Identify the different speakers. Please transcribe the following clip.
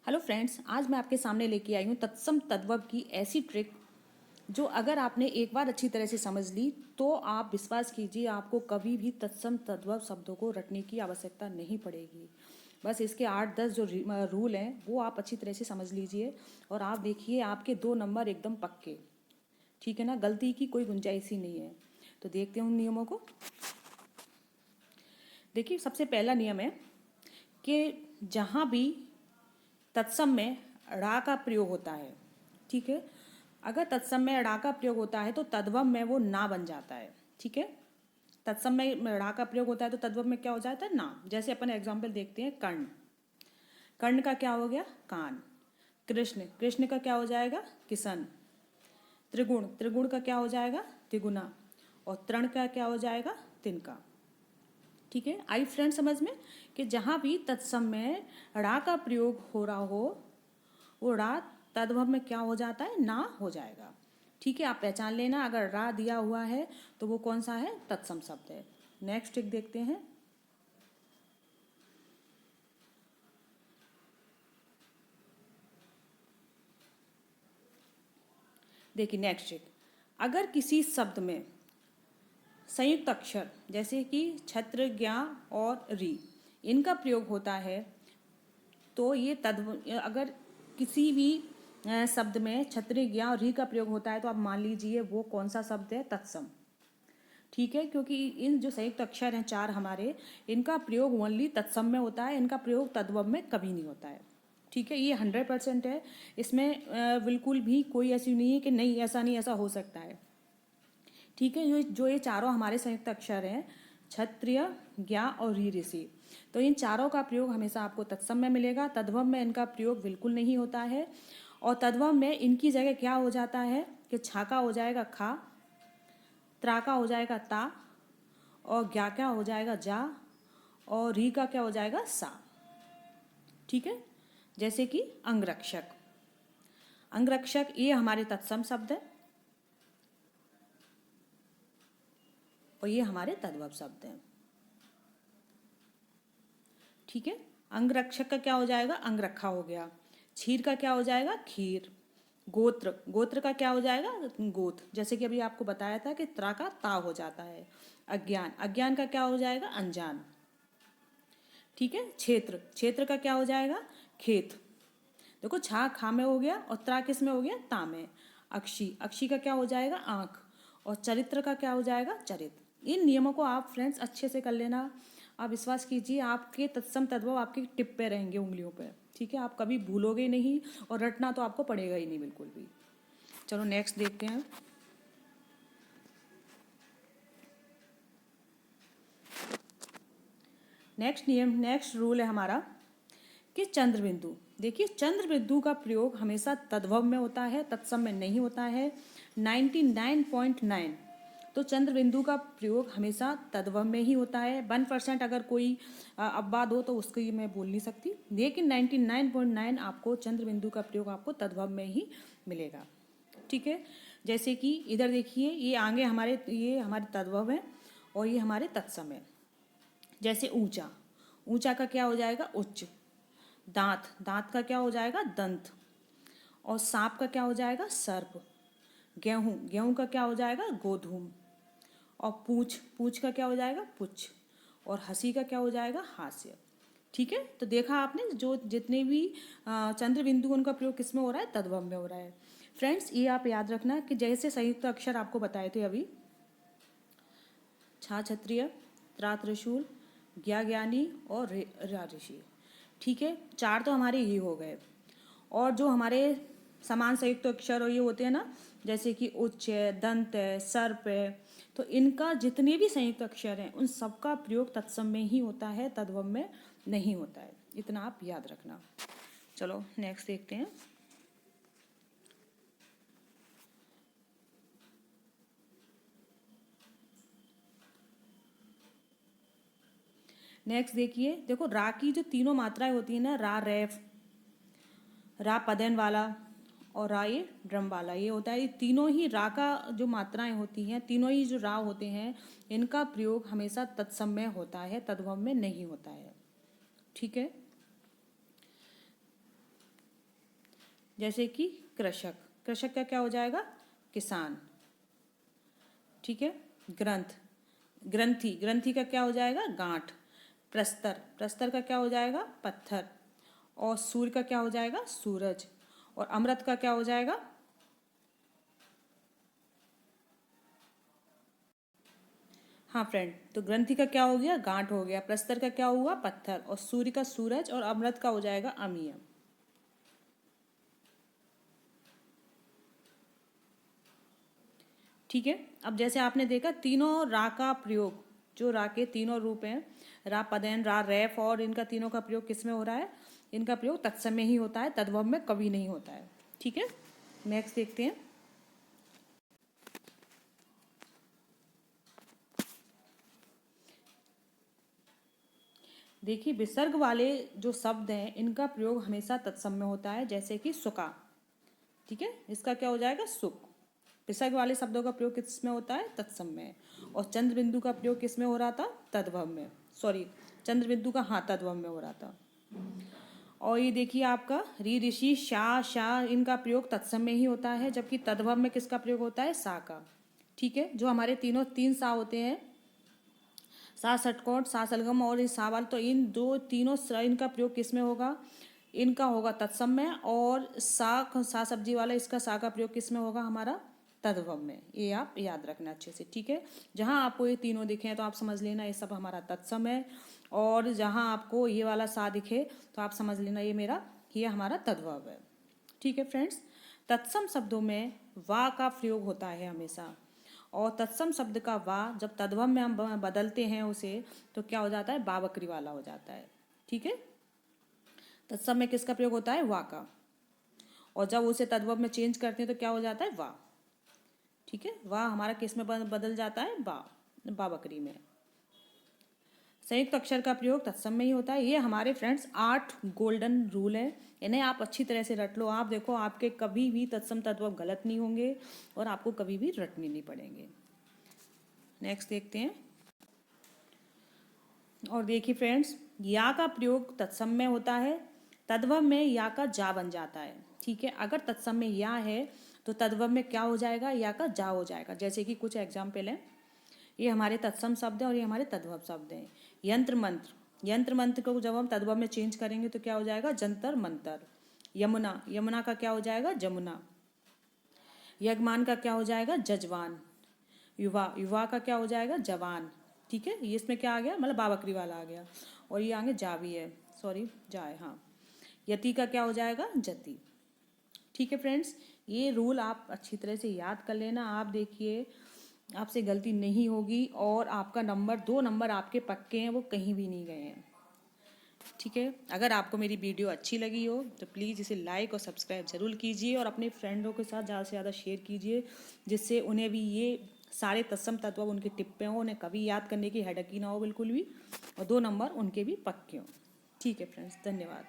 Speaker 1: Hello friends, आज मैं आपके सामने लेके आई हूँ तत्सम तद्भव की ऐसी ट्रिक जो अगर आपने एक बार अच्छी तरह से समझ ली तो आप विश्वास कीजिए आपको कभी भी तत्सम तद्भव शब्दों को रटने की आवश्यकता नहीं पड़ेगी। बस इसके 8-10 जो रूल हैं वो आप अच्छी तरह से समझ लीजिए और आप देखिए आपके 2 नंबर एकदम पक्के। ठीक है ना, गलती की कोई गुंजाइश ही नहीं है। तो देखते हैं उन नियमों को। देखिए, सबसे पहला नियम है कि जहाँ भी तत्सम में ड़ा का प्रयोग होता है, ठीक है, अगर तत्सम में ड़ा का प्रयोग होता है तो तद्भव में वो ना बन जाता है। ठीक है, तत्सम में ड़ा का प्रयोग होता है तो तद्भव में क्या हो जाता है, ना। जैसे अपन एग्जाम्पल देखते हैं, कर्ण, कर्ण का क्या हो गया, कान। कृष्ण, कृष्ण का क्या हो जाएगा, किसन। त्रिगुण, त्रिगुण का क्या हो जाएगा, तिगुना। और तृण का क्या हो जाएगा, तिनका। ठीक है, आई फ्रेंड समझ में कि जहाँ भी तत्सम में ड़ा का प्रयोग हो रहा हो वो ड़ा तद्भव में क्या हो जाता है, ना हो जाएगा। ठीक है, आप पहचान लेना अगर रा दिया हुआ है तो वो कौन सा है, तत्सम शब्द है। नेक्स्ट एक देखते हैं। देखिए नेक्स्ट एक, अगर किसी शब्द में संयुक्त अक्षर जैसे कि छत्र, ज्ञा और री इनका प्रयोग होता है तो ये अगर किसी भी शब्द में छत्र, ज्ञा और री का प्रयोग होता है तो आप मान लीजिए वो कौन सा शब्द है, तत्सम। ठीक है, क्योंकि इन जो संयुक्त अक्षर हैं 4 हमारे, इनका प्रयोग ओनली तत्सम में होता है, इनका प्रयोग तद्भव में कभी नहीं होता है। ठीक है, ये 100% है। इसमें बिल्कुल भी कोई ऐसी नहीं है कि नहीं ऐसा नहीं, ऐसा हो सकता है। ठीक है, जो ये चारों हमारे संयुक्त अक्षर हैं, क्षत्रिय, ज्ञा और री ऋषि, तो इन चारों का प्रयोग हमेशा आपको तत्सम में मिलेगा। तद्भव में इनका प्रयोग बिल्कुल नहीं होता है। और तद्भव में इनकी जगह क्या हो जाता है कि छा का हो जाएगा खा, त्रा का हो जाएगा ता, और ज्ञा क्या हो जाएगा जा, और री का क्या हो जाएगा सा। ठीक है, जैसे कि अंगरक्षक, अंगरक्षक ये हमारे तत्सम शब्द है और ये हमारे तद्भव शब्द हैं। ठीक है, अंगरक्षक का क्या हो जाएगा, अंगरखा हो गया। क्षीर का क्या हो जाएगा, खीर। गोत्र, गोत्र का क्या हो जाएगा, गोत। जैसे कि अभी आपको बताया था कि त्रा का ता हो जाता है। अज्ञान, अज्ञान का क्या हो जाएगा, अनजान। ठीक है, क्षेत्र, क्षेत्र का क्या हो जाएगा, खेत। देखो, छा खा में हो गया और त्रा किस में हो गया, ता में। अक्षी, अक्षी का क्या हो जाएगा, आँख। और चरित्र का क्या हो जाएगा, चरित्र। इन नियमों को आप फ्रेंड्स अच्छे से कर लेना। आप विश्वास कीजिए आपके तत्सम तद्भव आपकी टिप पे रहेंगे, उंगलियों पे। ठीक है, आप कभी भूलोगे नहीं और रटना तो आपको पड़ेगा ही नहीं बिल्कुल भी। चलो नेक्स्ट देखते हैं। नेक्स्ट नियम, नेक्स्ट रूल है हमारा कि चंद्र बिंदु। देखिए, चंद्र बिंदु का प्रयोग हमेशा तद्भव में होता है, तत्सम में नहीं होता है। 99.9 तो चंद्र बिंदु का प्रयोग हमेशा तद्भव में ही होता है। 1% अगर कोई अपवाद हो तो उसको मैं बोल नहीं सकती, लेकिन 99.9 आपको चंद्र बिंदु का प्रयोग आपको तद्भव में ही मिलेगा। ठीक है, जैसे कि इधर देखिए, ये आगे हमारे, ये हमारे तद्भव है और ये हमारे तत्सम है। जैसे ऊंचा, ऊंचा का क्या हो जाएगा, उच्च। दांत, दांत का क्या हो जाएगा, दंत। और सांप का क्या हो जाएगा, सर्प। गेहूं, गेहूं का क्या हो जाएगा, गोधूम। और पूछ, पूछ का क्या हो जाएगा, पुच्छ। और हंसी का क्या हो जाएगा, हास्य। ठीक है, तो देखा आपने, जो जितने भी चंद्र बिंदु उनका प्रयोग किस में हो रहा है, तद्भव में हो रहा है। फ्रेंड्स, ये आप याद रखना कि जैसे संयुक्त अक्षर आपको बताए थे अभी, छा क्षत्रिय, त्रा त्रिशूल, ज्ञा ज्ञानी और रा ऋषि। ठीक है, 4 तो हमारे ये हो गए। और जो हमारे समान संयुक्त अक्षर और ये होते हैं ना, जैसे कि उच्च है, दंत है, सर्प है, तो इनका जितने भी संयुक्त अक्षर हैं उन सबका प्रयोग तत्सम में ही होता है, तद्भव में नहीं होता है। इतना आप याद रखना। चलो नेक्स्ट देखते हैं। नेक्स्ट देखिए, देखो रा की जो तीनों मात्राएं होती है ना, रा रेफ, रा पदन वाला और रा ये ड्रम वाला, ये होता है। ये तीनों ही रा का जो मात्राएं होती हैं, तीनों ही जो रा होते हैं, इनका प्रयोग हमेशा तत्सम में होता है, तद्भव में नहीं होता है। ठीक है, जैसे कि कृषक, कृषक का क्या हो जाएगा? किसान। ठीक है। ग्रंथ, ग्रंथि, ग्रंथि का क्या हो जाएगा? गांठ। प्रस्तर, प्रस्तर का क्या हो जाएगा? पत्थर। और सूर्य का क्या हो जाएगा? सूरज। और अमृत का क्या हो जाएगा? हाँ फ्रेंड, तो ग्रंथि का क्या हो गया? गांठ हो गया। प्रस्तर का क्या हुआ? पत्थर। और सूर्य का सूरज। और अमृत का हो जाएगा अमीय। ठीक है। अब जैसे आपने देखा तीनों रा का प्रयोग, जो रा के तीनों रूप हैं, रा पदेन, रा रैफ, और इनका तीनों का प्रयोग किस में हो रहा है? इनका प्रयोग तत्सम में ही होता है, तद्भव में कभी नहीं होता है। ठीक है। नेक्स्ट देखते हैं। देखिए विसर्ग वाले जो शब्द हैं इनका प्रयोग हमेशा तत्सम में होता है, जैसे कि सुका। ठीक है, इसका क्या हो जाएगा? सुख। विसर्ग वाले शब्दों का प्रयोग किस में होता है? तत्सम में। और चंद्र बिंदु का प्रयोग किस में हो रहा था? तद्भव में। सॉरी, चंद्र बिंदु का हाँ तद्भव में हो रहा था। और ये देखिए आपका री, ऋषि, शाह, शाह, इनका प्रयोग तत्सम में ही होता है, जबकि तद्भव में किसका प्रयोग होता है? सा का। ठीक है, जो हमारे तीनों तीन सा होते हैं, सा षटकोण, सा सलगम और इस सावाल, तो इन दो तीनों इनका प्रयोग किस में होगा? इनका होगा तत्सम में। और सा सब्जी वाला, इसका सा का प्रयोग किस में होगा? हमारा तद्भव में। ये आप याद रखना अच्छे से। ठीक है, जहाँ आपको ये तीनों दिखे हैं तो आप समझ लेना ये सब हमारा तत्सम है, और जहाँ आपको ये वाला सा दिखे तो आप समझ लेना ये हमारा तद्भव है। ठीक है फ्रेंड्स, तत्सम शब्दों में वा का प्रयोग होता है हमेशा। और तत्सम शब्द का वा जब तद्भव में हम बदलते हैं उसे, तो क्या हो जाता है? बावक्री वाला हो जाता है। ठीक है, तत्सम में किसका प्रयोग होता है? वा का। और जब उसे तद्भव में चेंज करते हैं तो क्या हो जाता है? वा। ठीक है, वा हमारा किस में बदल जाता है? बा, बावक्री में। संयुक्त अक्षर का प्रयोग तत्सम में ही होता है। ये हमारे फ्रेंड्स 8 गोल्डन रूल है, इन्हें आप अच्छी तरह से रट लो। आप देखो आपके कभी भी तत्सम तद्भव गलत नहीं होंगे और आपको कभी भी रटने नहीं पड़ेंगे। नेक्स्ट देखते हैं। और देखिए फ्रेंड्स, या का प्रयोग तत्सम में होता है, तद्भव में या का जा बन जाता है। ठीक है, अगर तत्सम में या है तो तद्भव में क्या हो जाएगा? या का जा हो जाएगा। जैसे कि कुछ एग्जाम्पल हैं, ये हमारे तत्सम शब्द हैं और ये हमारे तद्भव शब्द हैं। यंत्र मंत्र, यंत्र मंत्र को जब हम तद्भव में चेंज करेंगे तो क्या हो जाएगा? जंतर मंतर। यमुना, यमुना का क्या हो जाएगा? जमुना। यजमान का क्या हो जाएगा? जजवान। युवा, युवा का क्या हो जाएगा? जवान। ठीक है, ये इसमें क्या आ गया? मतलब बावक्री वाला आ गया। और ये आगे जा भी है, सॉरी जाए, हाँ। यति का क्या हो जाएगा? जति। ठीक है फ्रेंड्स, ये रूल आप अच्छी तरह से याद कर लेना। आप देखिए आपसे गलती नहीं होगी, और आपका नंबर 2 नंबर आपके पक्के हैं, वो कहीं भी नहीं गए हैं। ठीक है, अगर आपको मेरी वीडियो अच्छी लगी हो तो प्लीज़ इसे लाइक और सब्सक्राइब ज़रूर कीजिए, और अपने फ्रेंडों के साथ ज़्यादा से ज़्यादा शेयर कीजिए, जिससे उन्हें भी ये सारे तत्सम तत्व उनके टिप्पे हों, उन्हें कभी याद करने की हेडक ही ना हो बिल्कुल भी, और 2 नंबर उनके भी पक्के हों। ठीक है फ्रेंड्स, धन्यवाद।